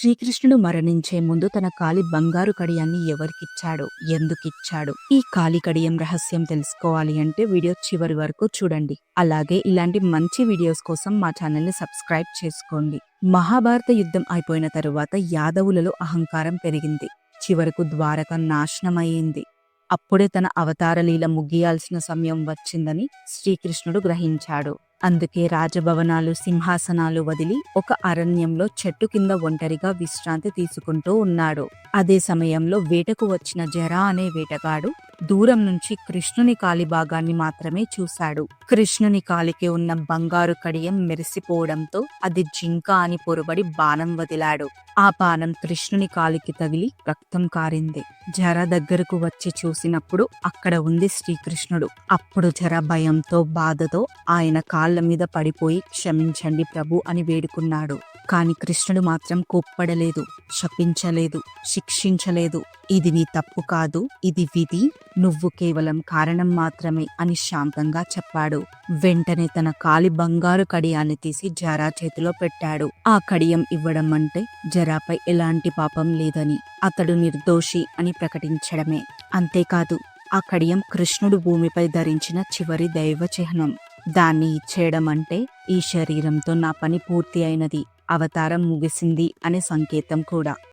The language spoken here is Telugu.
శ్రీకృష్ణుడు మరణించే ముందు తన కాలి బంగారు కడియాన్ని ఎవరికిచ్చాడు, ఎందుకిచ్చాడు? ఈ కాలి కడియం రహస్యం తెలుసుకోవాలి అంటే వీడియో చివరి వరకు చూడండి. అలాగే ఇలాంటి మంచి వీడియోస్ కోసం మా ఛానల్ని సబ్స్క్రైబ్ చేసుకోండి. మహాభారత యుద్ధం అయిపోయిన తరువాత యాదవులలో అహంకారం పెరిగింది. చివరకు ద్వారక నాశనమయ్యింది. అప్పుడే తన అవతారలీల ముగియాల్సిన సమయం వచ్చిందని శ్రీకృష్ణుడు గ్రహించాడు. అందుకే రాజభవనాలు, సింహాసనాలు వదిలి ఒక అరణ్యంలో చెట్టు కింద ఒంటరిగా విశ్రాంతి తీసుకుంటూ ఉన్నాడు. అదే సమయంలో వేటకు వచ్చిన జర అనే వేటగాడు దూరం నుంచి కృష్ణుని కాలి భాగాన్ని మాత్రమే చూశాడు. కృష్ణుని కాలికి ఉన్న బంగారు కడియం మెరిసిపోవడంతో అది జింక అని పొరబడి బాణం వదిలాడు. ఆ బాణం కృష్ణుని కాలికి తగిలి రక్తం కారింది. జర దగ్గరకు వచ్చి చూసినప్పుడు అక్కడ ఉంది శ్రీకృష్ణుడు. అప్పుడు జర భయంతో, బాధతో ఆయన కాళ్ళ మీద పడిపోయి క్షమించండి ప్రభు అని వేడుకున్నాడు. కాని కృష్ణుడు మాత్రం కోప్పడలేదు, శపించలేదు, శిక్షించలేదు. ఇది నీ తప్పు కాదు, ఇది విధి, నువ్వు కేవలం కారణం మాత్రమే అని శాంతంగా చెప్పాడు. వెంటనే తన కాలి బంగారు కడియాన్ని తీసి జరా చేతిలో పెట్టాడు. ఆ కడియం ఇవ్వడం అంటే జరాపై ఎలాంటి పాపం లేదని, అతడు నిర్దోషి అని ప్రకటించడమే. అంతేకాదు, ఆ కడియం కృష్ణుడు భూమిపై ధరించిన చివరి దైవ చిహ్నం. దాన్ని ఇచ్చేయడం అంటే ఈ శరీరంతో నా పని పూర్తి అయినది, అవతారం ముగిసింది అనే సంకేతం కూడా.